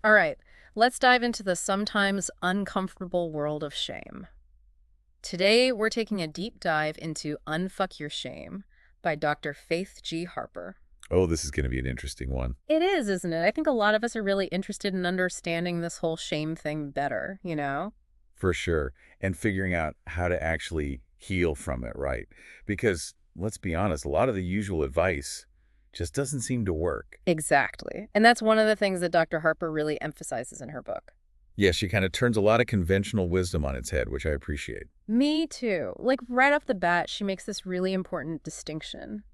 All right, let's dive into the sometimes uncomfortable world of shame. Today, we're taking a deep dive into Unfuck Your Shame by Dr. Faith G. Harper. Oh, this is going to be an interesting one. It is, isn't it? I think a lot of us are really interested in understanding this whole shame thing better, you know? For sure. And figuring out how to actually heal from it, right? Because let's be honest, a lot of the usual advice just doesn't seem to work. Exactly. And that's one of the things that Dr. Harper really emphasizes in her book. Yeah, she kind of turns a lot of conventional wisdom on its head, which I appreciate. Me too. Like right off the bat, she makes this really important distinction.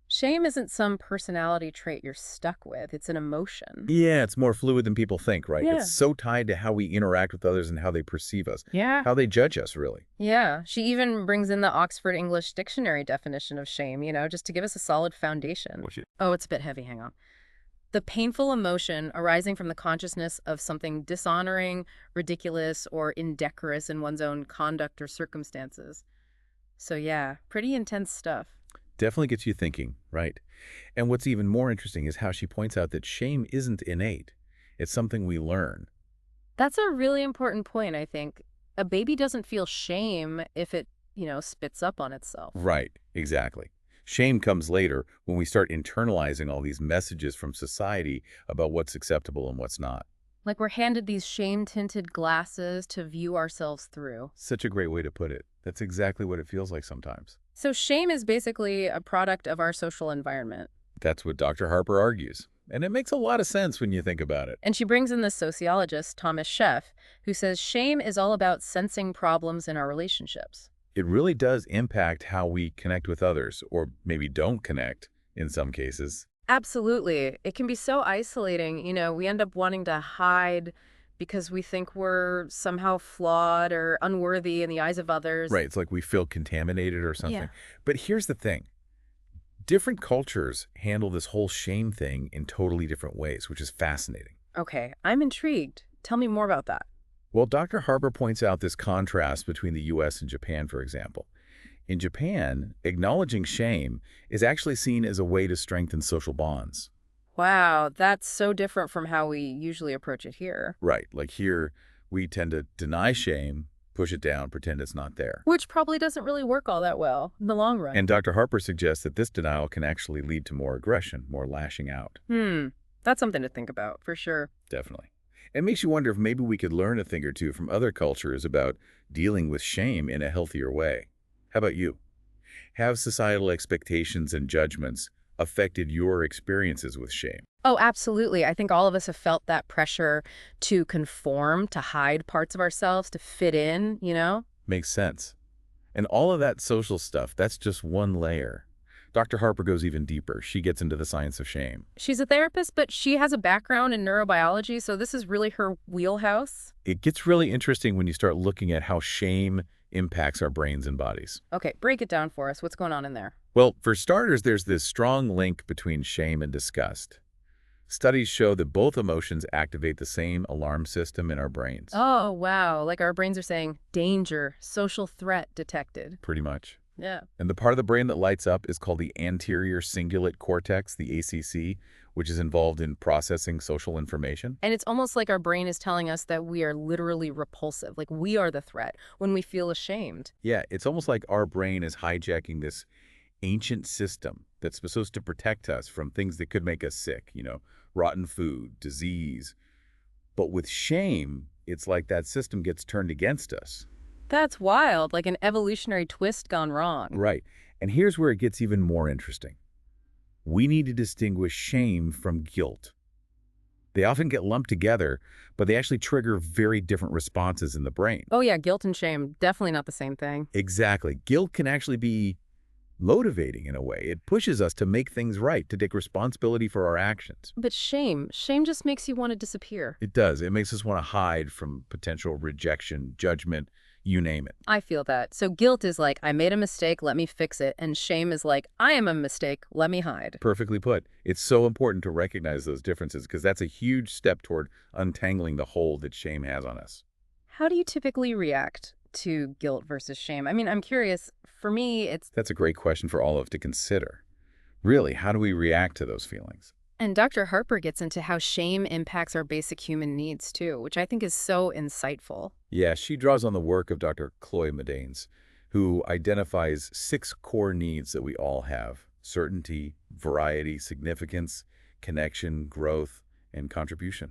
Shame isn't some personality trait you're stuck with, it's an emotion. Yeah, it's more fluid than people think, right? It's Yeah. so tied to how we interact with others and how they perceive us, Yeah. how they judge us, really. Yeah. She even brings in the Oxford English Dictionary definition of shame, just to give us a solid foundation. What's it? Oh, it's a bit heavy. Hang on. The painful emotion arising from the consciousness of something dishonoring, ridiculous, or indecorous in one's own conduct or circumstances. So, yeah, pretty intense stuff. Definitely gets you thinking, right? And what's even more interesting is how she points out that shame isn't innate. It's something we learn. That's a really important point, I think. A baby doesn't feel shame if it, spits up on itself. Right, exactly. Shame comes later when we start internalizing all these messages from society about what's acceptable and what's not. Like we're handed these shame-tinted glasses to view ourselves through. Such a great way to put it. That's exactly what it feels like sometimes. So shame is basically a product of our social environment. That's what Dr. Harper argues. And it makes a lot of sense when you think about it. And she brings in the sociologist, Thomas Sheff, who says shame is all about sensing problems in our relationships. It really does impact how we connect with others, or maybe don't connect in some cases. Absolutely. It can be so isolating. We end up wanting to hide because we think we're somehow flawed or unworthy in the eyes of others. Right, it's like we feel contaminated or Yeah. something. But here's the thing. Different cultures handle this whole shame thing in totally different ways, which is fascinating. Okay, I'm intrigued. Tell me more about that. Well, Dr. Harper points out this contrast between the US and Japan, for example. In Japan, acknowledging shame is actually seen as a way to strengthen social bonds. Wow, that's so different from how we usually approach it here. Right, like here, we tend to deny shame, push it down, pretend it's not there. Which probably doesn't really work all that well in the long run. And Dr. Harper suggests that this denial can actually lead to more aggression, more lashing out. That's something to think about, for sure. Definitely. It makes you wonder if maybe we could learn a thing or two from other cultures about dealing with shame in a healthier way. How about you? Have societal expectations and judgments affected your experiences with shame? Oh, absolutely. I think all of us have felt that pressure to conform, to hide parts of ourselves, to fit in. Makes sense. And all of that social stuff, that's just one layer. Dr. Harper goes even deeper. She gets into the science of shame. She's a therapist, but she has a background in neurobiology, so this is really her wheelhouse. It gets really interesting when you start looking at how shame impacts our brains and bodies. Okay, break it down for us. What's going on in there? Well, for starters, there's this strong link between shame and disgust. Studies show that both emotions activate the same alarm system in our brains. Oh, wow. Like our brains are saying, danger, social threat detected. Pretty much. Yeah. And the part of the brain that lights up is called the anterior cingulate cortex, the ACC, which is involved in processing social information. And it's almost like our brain is telling us that we are literally repulsive, like we are the threat when we feel ashamed. Yeah, it's almost like our brain is hijacking this ancient system that's supposed to protect us from things that could make us sick, rotten food, disease. But with shame, it's like that system gets turned against us. That's wild, like an evolutionary twist gone wrong. Right. And here's where it gets even more interesting. We need to distinguish shame from guilt. They often get lumped together, but they actually trigger very different responses in the brain. Oh yeah, guilt and shame, definitely not the same thing. Exactly. Guilt can actually be motivating in a way. It pushes us to make things right, to take responsibility for our actions. But shame just makes you want to disappear. It does. It makes us want to hide from potential rejection, judgment, you name it. I feel that. So guilt is like, I made a mistake, let me fix it. And shame is like, I am a mistake, let me hide. Perfectly put. It's so important to recognize those differences because that's a huge step toward untangling the hold that shame has on us. How do you typically react to guilt versus shame? I mean, I'm curious. For me, it's... That's a great question for all of us to consider. Really, how do we react to those feelings? And Dr. Harper gets into how shame impacts our basic human needs too, which I think is so insightful. Yeah, she draws on the work of Dr. Chloe Medanes, who identifies 6 core needs that we all have: certainty, variety, significance, connection, growth, and contribution.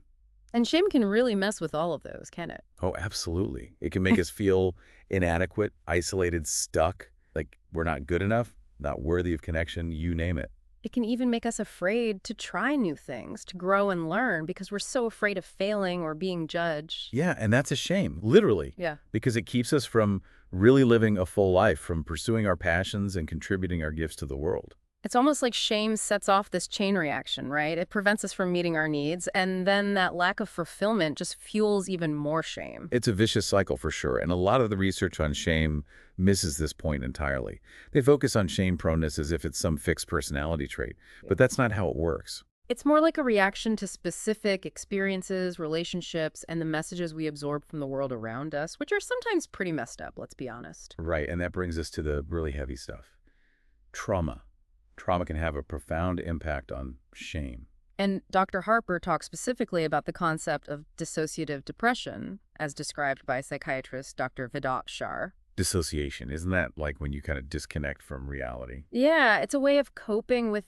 And shame can really mess with all of those, can it? Oh, absolutely. It can make us feel inadequate, isolated, stuck, like we're not good enough, not worthy of connection, you name it. It can even make us afraid to try new things, to grow and learn, because we're so afraid of failing or being judged. Yeah, and that's a shame, literally, Yeah. because it keeps us from really living a full life, from pursuing our passions and contributing our gifts to the world. It's almost like shame sets off this chain reaction, right? It prevents us from meeting our needs, and then that lack of fulfillment just fuels even more shame. It's a vicious cycle for sure, and a lot of the research on shame misses this point entirely. They focus on shame proneness as if it's some fixed personality trait, but that's not how it works. It's more like a reaction to specific experiences, relationships, and the messages we absorb from the world around us, which are sometimes pretty messed up, let's be honest. Right, and that brings us to the really heavy stuff. Trauma. Trauma can have a profound impact on shame. And Dr. Harper talks specifically about the concept of dissociative depression, as described by psychiatrist Dr. Vedat Shar. Dissociation, isn't that like when you kind of disconnect from reality? Yeah, it's a way of coping with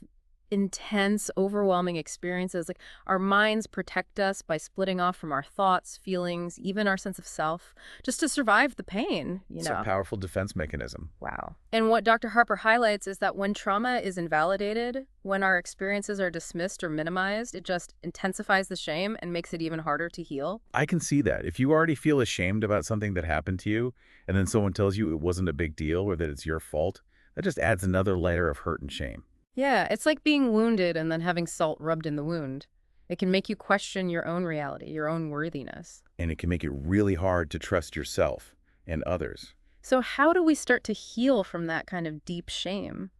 intense, overwhelming experiences. Like our minds protect us by splitting off from our thoughts, feelings, even our sense of self, just to survive the pain, It's a powerful defense mechanism. Wow. And what Dr. Harper highlights is that when trauma is invalidated, when our experiences are dismissed or minimized, it just intensifies the shame and makes it even harder to heal. I can see that. If you already feel ashamed about something that happened to you, and then someone tells you it wasn't a big deal or that it's your fault, that just adds another layer of hurt and shame. Yeah, it's like being wounded and then having salt rubbed in the wound. It can make you question your own reality, your own worthiness. And it can make it really hard to trust yourself and others. So how do we start to heal from that kind of deep shame?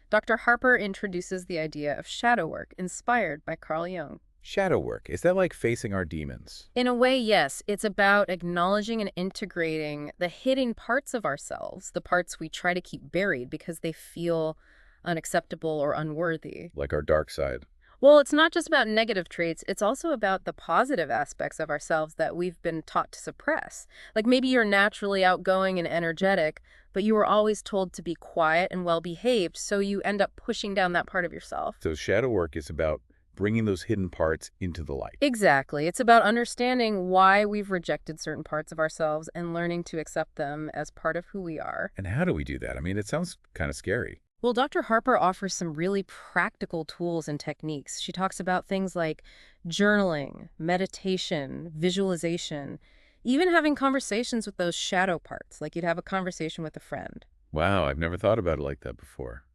Dr. Harper introduces the idea of shadow work, inspired by Carl Jung. Shadow work, is that like facing our demons? In a way, yes. It's about acknowledging and integrating the hidden parts of ourselves, the parts we try to keep buried because they feel unacceptable or unworthy. Like our dark side? Well, it's not just about negative traits, it's also about the positive aspects of ourselves that we've been taught to suppress. Like maybe you're naturally outgoing and energetic, but you were always told to be quiet and well-behaved, so you end up pushing down that part of yourself. So shadow work is about bringing those hidden parts into the light. Exactly. It's about understanding why we've rejected certain parts of ourselves and learning to accept them as part of who we are. And how do we do that? I mean, it sounds kind of scary. Well, Dr. Harper offers some really practical tools and techniques. She talks about things like journaling, meditation, visualization, even having conversations with those shadow parts, like you'd have a conversation with a friend. Wow, I've never thought about it like that before.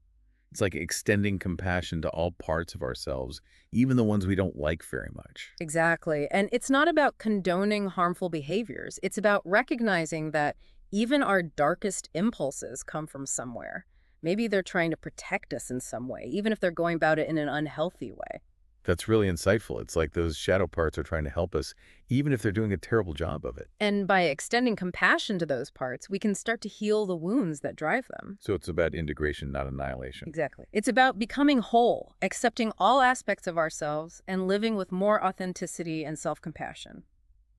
It's like extending compassion to all parts of ourselves, even the ones we don't like very much. Exactly. And it's not about condoning harmful behaviors. It's about recognizing that even our darkest impulses come from somewhere. Maybe they're trying to protect us in some way, even if they're going about it in an unhealthy way. That's really insightful. It's like those shadow parts are trying to help us, even if they're doing a terrible job of it. And by extending compassion to those parts, we can start to heal the wounds that drive them. So it's about integration, not annihilation. Exactly. It's about becoming whole, accepting all aspects of ourselves, and living with more authenticity and self-compassion.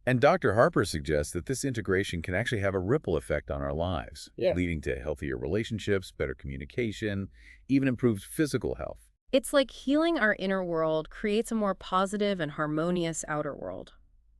And Dr. Harper suggests that this integration can actually have a ripple effect on our lives, Yeah. leading to healthier relationships, better communication, even improved physical health. It's like healing our inner world creates a more positive and harmonious outer world.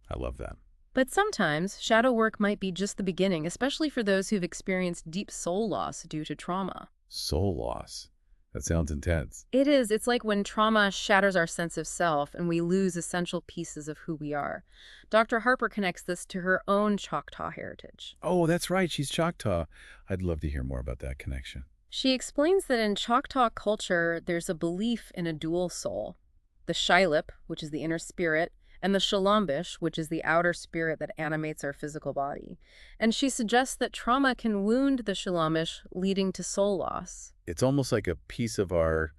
I love that. But sometimes, shadow work might be just the beginning, especially for those who've experienced deep soul loss due to trauma. Soul loss. That sounds intense. It is. It's like when trauma shatters our sense of self and we lose essential pieces of who we are. Dr. Harper connects this to her own Choctaw heritage. Oh, that's right. She's Choctaw. I'd love to hear more about that connection. She explains that in Choctaw culture, there's a belief in a dual soul. The Shilip, which is the inner spirit, and the Shalombish, which is the outer spirit that animates our physical body. And she suggests that trauma can wound the Shalombish, leading to soul loss. It's almost like a piece of our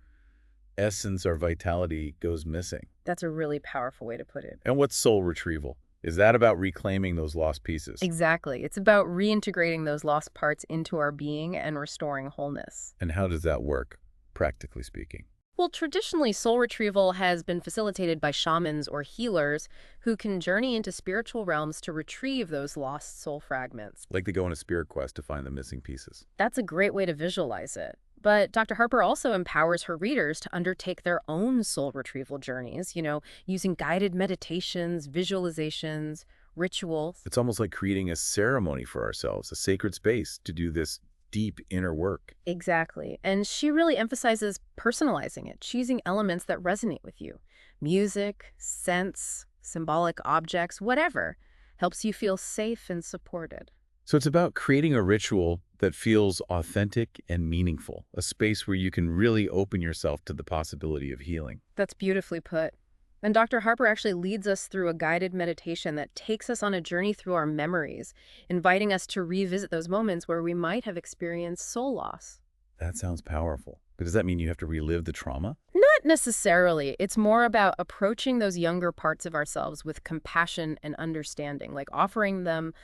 essence, our vitality goes missing. That's a really powerful way to put it. And what's soul retrieval? Is that about reclaiming those lost pieces? Exactly. It's about reintegrating those lost parts into our being and restoring wholeness. And how does that work, practically speaking? Well, traditionally, soul retrieval has been facilitated by shamans or healers who can journey into spiritual realms to retrieve those lost soul fragments. Like they go on a spirit quest to find the missing pieces. That's a great way to visualize it. But Dr. Harper also empowers her readers to undertake their own soul retrieval journeys, using guided meditations, visualizations, rituals. It's almost like creating a ceremony for ourselves, a sacred space to do this deep inner work. Exactly. And she really emphasizes personalizing it, choosing elements that resonate with you. Music, scents, symbolic objects, whatever helps you feel safe and supported. So it's about creating a ritual that feels authentic and meaningful, a space where you can really open yourself to the possibility of healing. That's beautifully put. And Dr. Harper actually leads us through a guided meditation that takes us on a journey through our memories, inviting us to revisit those moments where we might have experienced soul loss. That sounds powerful. But does that mean you have to relive the trauma? Not necessarily. It's more about approaching those younger parts of ourselves with compassion and understanding, like offering them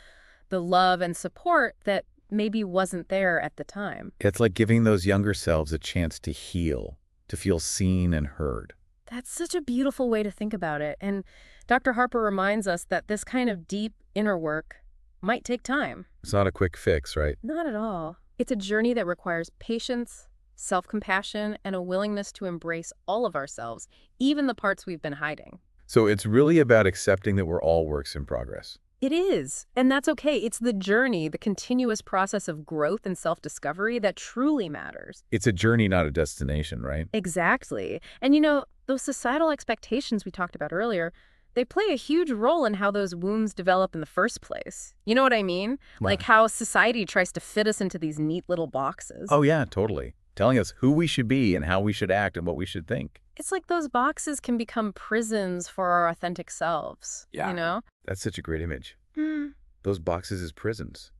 the love and support that maybe wasn't there at the time. It's like giving those younger selves a chance to heal, to feel seen and heard. That's such a beautiful way to think about it. And Dr. Harper reminds us that this kind of deep inner work might take time. It's not a quick fix, right? Not at all. It's a journey that requires patience, self-compassion, and a willingness to embrace all of ourselves, even the parts we've been hiding. So it's really about accepting that we're all works in progress. It is. And that's okay. It's the journey, the continuous process of growth and self-discovery that truly matters. It's a journey, not a destination, right? Exactly. And those societal expectations we talked about earlier, they play a huge role in how those wounds develop in the first place. You know what I mean? Wow. Like how society tries to fit us into these neat little boxes. Oh, yeah, totally. Telling us who we should be and how we should act and what we should think. It's like those boxes can become prisons for our authentic selves. Yeah. That's such a great image. Hmm. Those boxes as prisons.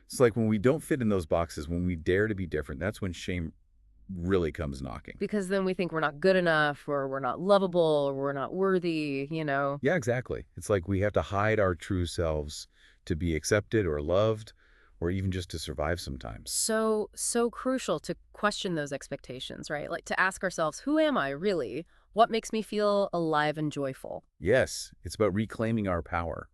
It's like when we don't fit in those boxes, when we dare to be different, that's when shame really comes knocking. Because then we think we're not good enough, or we're not lovable, or we're not worthy. Yeah, exactly. It's like we have to hide our true selves to be accepted or loved, or even just to survive sometimes. So crucial to question those expectations, right? Like to ask ourselves, who am I really? What makes me feel alive and joyful? Yes, it's about reclaiming our power,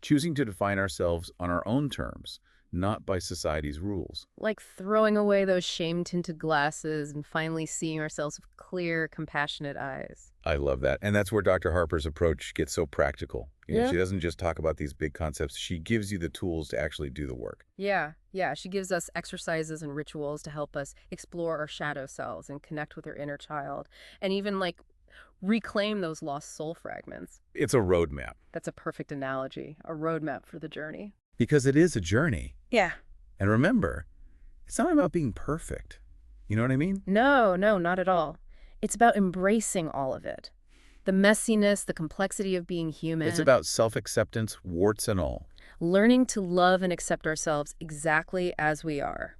choosing to define ourselves on our own terms, not by society's rules. Like throwing away those shame-tinted glasses and finally seeing ourselves with clear, compassionate eyes. I love that. And that's where Dr. Harper's approach gets so practical. Yeah. She doesn't just talk about these big concepts. She gives you the tools to actually do the work. Yeah. She gives us exercises and rituals to help us explore our shadow selves and connect with our inner child, and even reclaim those lost soul fragments. It's a roadmap. That's a perfect analogy, a roadmap for the journey. Because it is a journey. Yeah. And remember, it's not about being perfect. You know what I mean? No, not at all. It's about embracing all of it. The messiness, the complexity of being human. It's about self-acceptance, warts and all. Learning to love and accept ourselves exactly as we are.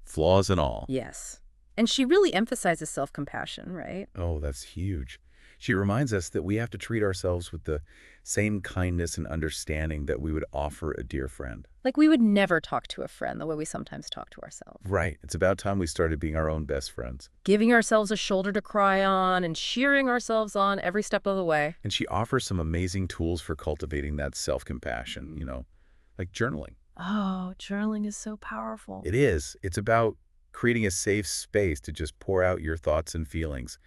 Flaws and all. Yes. And she really emphasizes self-compassion, right? Oh, that's huge. She reminds us that we have to treat ourselves with the same kindness and understanding that we would offer a dear friend. Like we would never talk to a friend the way we sometimes talk to ourselves. Right. It's about time we started being our own best friends. Giving ourselves a shoulder to cry on and cheering ourselves on every step of the way. And she offers some amazing tools for cultivating that self-compassion, like journaling. Oh, journaling is so powerful. It is. It's about creating a safe space to just pour out your thoughts and feelings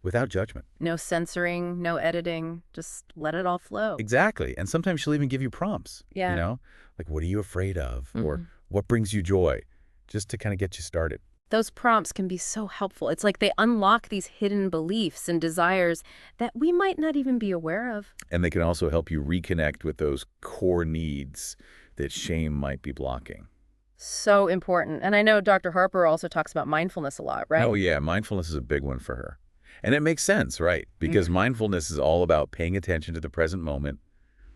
without judgment. No censoring, no editing, just let it all flow. Exactly. And sometimes she'll even give you prompts, like what are you afraid of? Or what brings you joy? Just to kind of get you started. Those prompts can be so helpful. It's like they unlock these hidden beliefs and desires that we might not even be aware of. And they can also help you reconnect with those core needs that shame might be blocking. So important. And I know Dr. Harper also talks about mindfulness a lot, right? Oh, yeah. Mindfulness is a big one for her. And it makes sense, right? Because mindfulness is all about paying attention to the present moment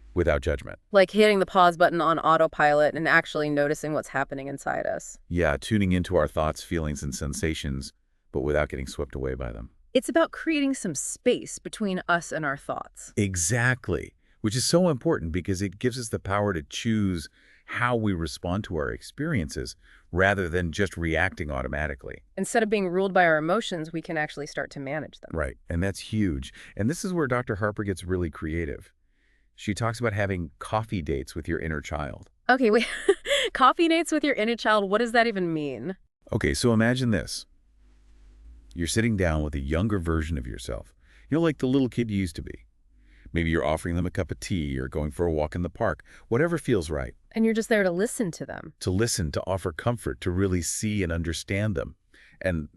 without judgment. Like hitting the pause button on autopilot and actually noticing what's happening inside us. Yeah, tuning into our thoughts, feelings, and sensations, but without getting swept away by them. It's about creating some space between us and our thoughts. Exactly. which is so important because it gives us the power to choose how we respond to our experiences rather than just reacting automatically. Instead of being ruled by our emotions, we can actually start to manage them. Right, and that's huge. And this is where Dr. Harper gets really creative. She talks about having coffee dates with your inner child. Okay, wait. Coffee dates with your inner child, what does that even mean? Okay, so imagine this. You're sitting down with a younger version of yourself. Like the little kid you used to be. Maybe you're offering them a cup of tea or going for a walk in the park, whatever feels right. And you're just there to listen to them. To listen, to offer comfort, to really see and understand them. And,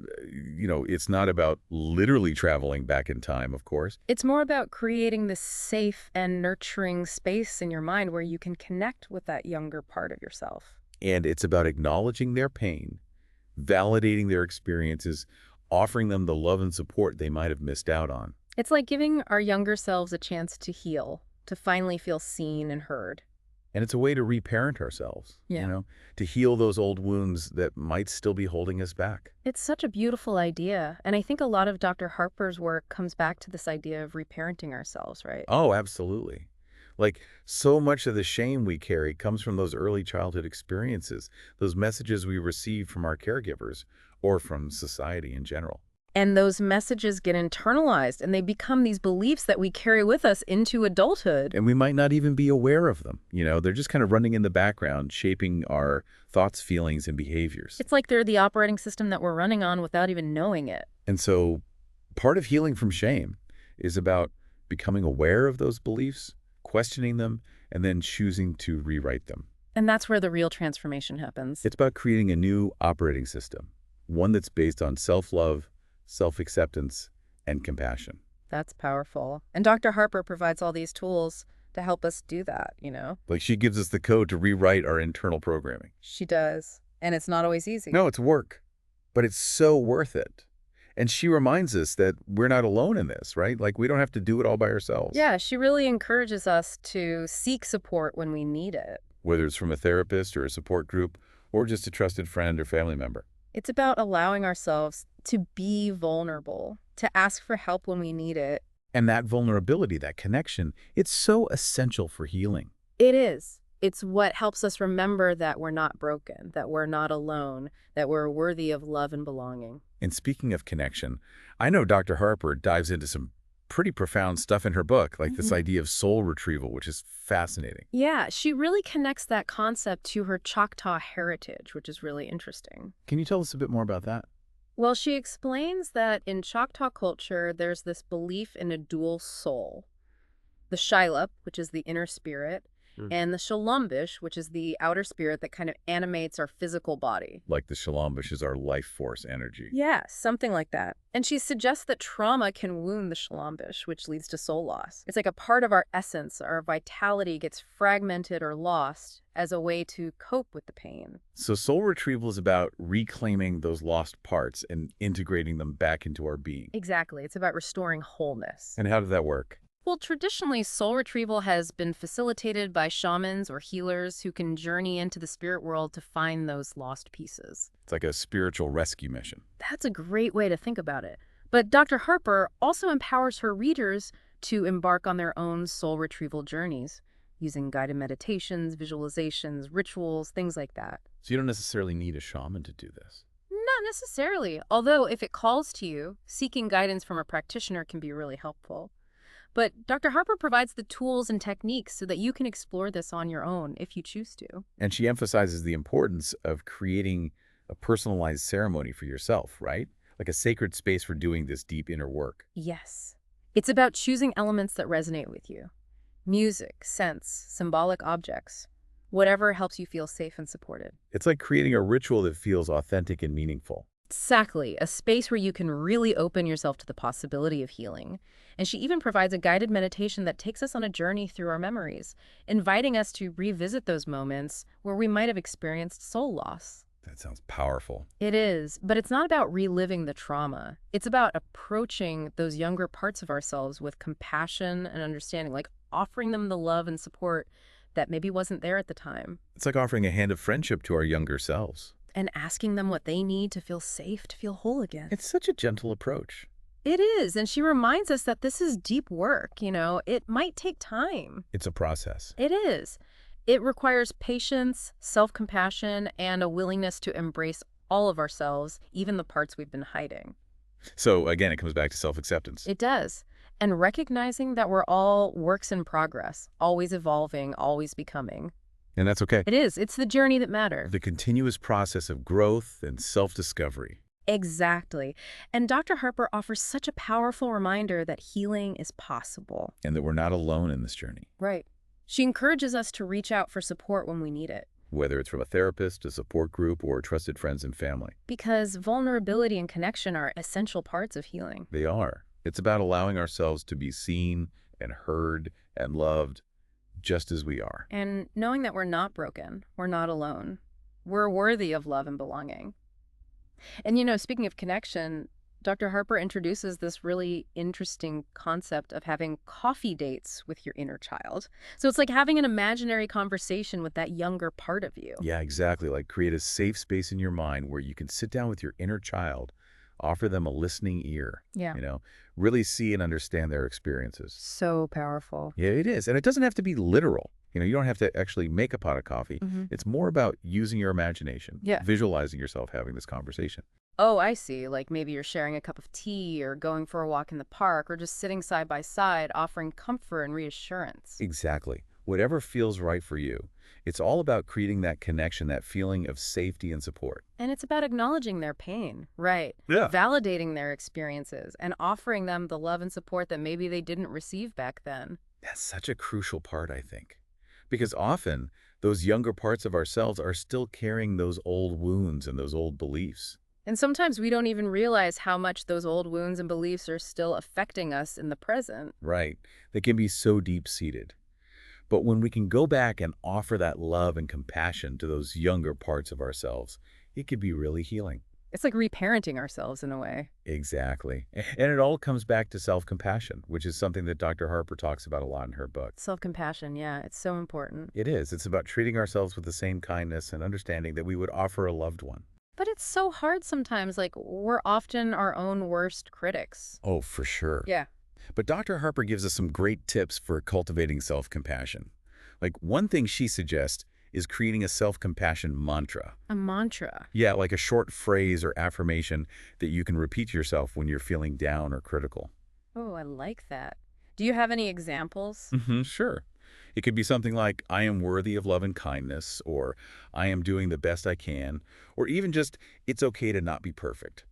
it's not about literally traveling back in time, of course. It's more about creating this safe and nurturing space in your mind where you can connect with that younger part of yourself. And it's about acknowledging their pain, validating their experiences, offering them the love and support they might have missed out on. It's like giving our younger selves a chance to heal, to finally feel seen and heard. And it's a way to reparent ourselves, Yeah. to heal those old wounds that might still be holding us back. It's such a beautiful idea. And I think a lot of Dr. Harper's work comes back to this idea of reparenting ourselves, right? Oh, absolutely. Like, so much of the shame we carry comes from those early childhood experiences, those messages we receive from our caregivers or from society in general. And those messages get internalized and they become these beliefs that we carry with us into adulthood. And we might not even be aware of them. They're just kind of running in the background, shaping our thoughts, feelings, and behaviors. It's like they're the operating system that we're running on without even knowing it. And so part of healing from shame is about becoming aware of those beliefs, questioning them, and then choosing to rewrite them. And that's where the real transformation happens. It's about creating a new operating system, one that's based on self-love, self-acceptance, and compassion. That's powerful. And Dr. Harper provides all these tools to help us do that, Like she gives us the code to rewrite our internal programming. She does. And it's not always easy. No, it's work, but it's so worth it. And she reminds us that we're not alone in this, right? Like we don't have to do it all by ourselves. Yeah, she really encourages us to seek support when we need it. Whether it's from a therapist or a support group or just a trusted friend or family member. It's about allowing ourselves to be vulnerable, to ask for help when we need it. And that vulnerability, that connection, it's so essential for healing. It is. It's what helps us remember that we're not broken, that we're not alone, that we're worthy of love and belonging. And speaking of connection, I know Dr. Harper dives into some pretty profound stuff in her book, like this idea of soul retrieval, which is fascinating. Yeah, she really connects that concept to her Choctaw heritage, which is really interesting. Can you tell us a bit more about that? Well, she explains that in Choctaw culture, there's this belief in a dual soul. The Shilup, which is the inner spirit, and the Shalombish, which is the outer spirit that kind of animates our physical body. Like the Shalombish is our life force energy. Yeah, something like that. And she suggests that trauma can wound the Shalombish, which leads to soul loss. It's like a part of our essence, our vitality gets fragmented or lost as a way to cope with the pain. So soul retrieval is about reclaiming those lost parts and integrating them back into our being. Exactly. It's about restoring wholeness. And how did that work? Well, traditionally, soul retrieval has been facilitated by shamans or healers who can journey into the spirit world to find those lost pieces. It's like a spiritual rescue mission. That's a great way to think about it. But Dr. Harper also empowers her readers to embark on their own soul retrieval journeys, using guided meditations, visualizations, rituals, things like that. So you don't necessarily need a shaman to do this. Not necessarily, although if it calls to you, seeking guidance from a practitioner can be really helpful. But Dr. Harper provides the tools and techniques so that you can explore this on your own if you choose to. And she emphasizes the importance of creating a personalized ceremony for yourself, right? Like a sacred space for doing this deep inner work. Yes. It's about choosing elements that resonate with you. Music, scents, symbolic objects, whatever helps you feel safe and supported. It's like creating a ritual that feels authentic and meaningful. Exactly, a space where you can really open yourself to the possibility of healing. And she even provides a guided meditation that takes us on a journey through our memories, inviting us to revisit those moments where we might have experienced soul loss. That sounds powerful. It is, but it's not about reliving the trauma. It's about approaching those younger parts of ourselves with compassion and understanding, like offering them the love and support that maybe wasn't there at the time. It's like offering a hand of friendship to our younger selves. And asking them what they need to feel safe, to feel whole again. It's such a gentle approach. It is, and she reminds us that this is deep work, It might take time. It's a process. It is. It requires patience, self-compassion, and a willingness to embrace all of ourselves, even the parts we've been hiding. So again, it comes back to self-acceptance. It does. And recognizing that we're all works in progress, always evolving, always becoming. And that's okay. It is. It's the journey that matters. The continuous process of growth and self-discovery. Exactly. And Dr. Harper offers such a powerful reminder that healing is possible. And that we're not alone in this journey. Right. She encourages us to reach out for support when we need it. Whether it's from a therapist, a support group, or trusted friends and family. Because vulnerability and connection are essential parts of healing. They are. It's about allowing ourselves to be seen and heard and loved just as we are. And knowing that we're not broken, we're not alone. We're worthy of love and belonging. And speaking of connection, Dr. Harper introduces this really interesting concept of having coffee dates with your inner child. So it's like having an imaginary conversation with that younger part of you. Yeah, exactly. Like create a safe space in your mind where you can sit down with your inner child, offer them a listening ear, Yeah. really see and understand their experiences. So powerful. Yeah, it is. And it doesn't have to be literal. You don't have to actually make a pot of coffee. Hmm. It's more about using your imagination, Yeah. visualizing yourself having this conversation. Oh, I see. Like maybe you're sharing a cup of tea or going for a walk in the park or just sitting side by side, offering comfort and reassurance. Exactly. Whatever feels right for you. It's all about creating that connection, that feeling of safety and support. And it's about acknowledging their pain, right? Yeah. Validating their experiences and offering them the love and support that maybe they didn't receive back then. That's such a crucial part, I think. Because often, those younger parts of ourselves are still carrying those old wounds and those old beliefs. And sometimes we don't even realize how much those old wounds and beliefs are still affecting us in the present. Right. They can be so deep-seated. But when we can go back and offer that love and compassion to those younger parts of ourselves, it can be really healing. It's like reparenting ourselves in a way. Exactly. And it all comes back to self-compassion, which is something that Dr. Harper talks about a lot in her book. Self-compassion, yeah, it's so important. It is. It's about treating ourselves with the same kindness and understanding that we would offer a loved one. But it's so hard sometimes. Like, we're often our own worst critics. Oh, for sure. Yeah. But Dr. Harper gives us some great tips for cultivating self-compassion. Like one thing she suggests is creating a self-compassion mantra. A mantra. Yeah, like a short phrase or affirmation that you can repeat to yourself when you're feeling down or critical. Oh, I like that. Do you have any examples? Sure. It could be something like, I am worthy of love and kindness, or I am doing the best I can, or even just, it's okay to not be perfect.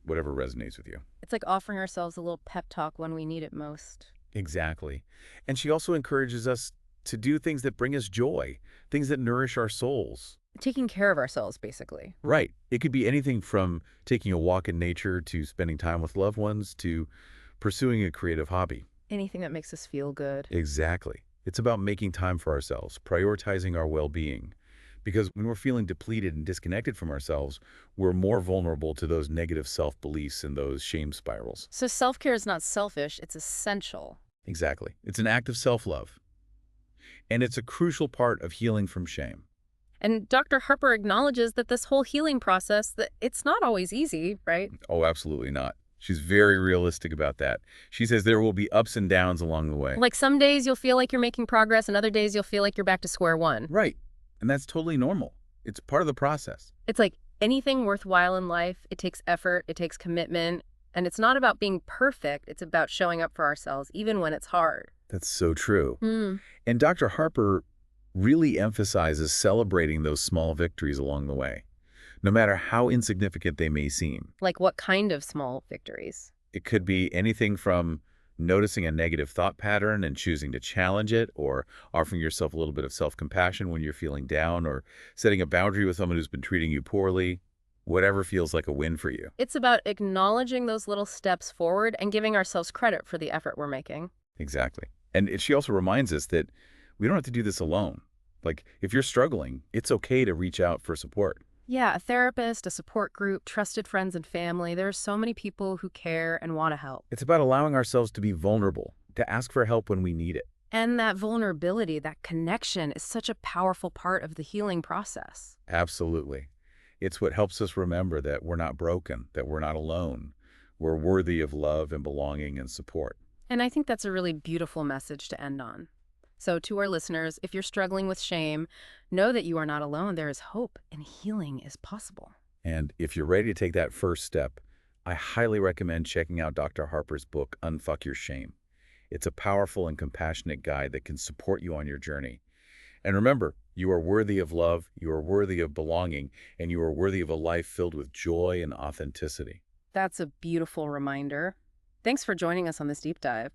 Whatever resonates with you. It's like offering ourselves a little pep talk when we need it most. Exactly. And she also encourages us to do things that bring us joy, things that nourish our souls. Taking care of ourselves, basically. Right. It could be anything from taking a walk in nature to spending time with loved ones to pursuing a creative hobby. Anything that makes us feel good. Exactly. It's about making time for ourselves, prioritizing our well-being. Because when we're feeling depleted and disconnected from ourselves, we're more vulnerable to those negative self-beliefs and those shame spirals. So self-care is not selfish, it's essential. Exactly. It's an act of self-love. And it's a crucial part of healing from shame. And Dr. Harper acknowledges that this whole healing process, that it's not always easy, right? Oh, absolutely not. She's very realistic about that. She says there will be ups and downs along the way. Like some days you'll feel like you're making progress and other days you'll feel like you're back to square one. Right. And that's totally normal. It's part of the process. It's like anything worthwhile in life, it takes effort, it takes commitment, and it's not about being perfect, it's about showing up for ourselves, even when it's hard. That's so true. Hmm. And Dr. Harper really emphasizes celebrating those small victories along the way, no matter how insignificant they may seem. Like what kind of small victories? It could be anything from noticing a negative thought pattern and choosing to challenge it, or offering yourself a little bit of self-compassion when you're feeling down, or setting a boundary with someone who's been treating you poorly. Whatever feels like a win for you. It's about acknowledging those little steps forward and giving ourselves credit for the effort we're making. Exactly. And she also reminds us that we don't have to do this alone. Like, if you're struggling, it's okay to reach out for support. Yeah, a therapist, a support group, trusted friends and family. There are so many people who care and want to help. It's about allowing ourselves to be vulnerable, to ask for help when we need it. And that vulnerability, that connection is such a powerful part of the healing process. Absolutely. It's what helps us remember that we're not broken, that we're not alone. We're worthy of love and belonging and support. And I think that's a really beautiful message to end on. So, to our listeners, if you're struggling with shame, know that you are not alone. There is hope and healing is possible. And if you're ready to take that first step, I highly recommend checking out Dr. Harper's book, Unfuck Your Shame. It's a powerful and compassionate guide that can support you on your journey. And remember, you are worthy of love, you are worthy of belonging, and you are worthy of a life filled with joy and authenticity. That's a beautiful reminder. Thanks for joining us on this deep dive.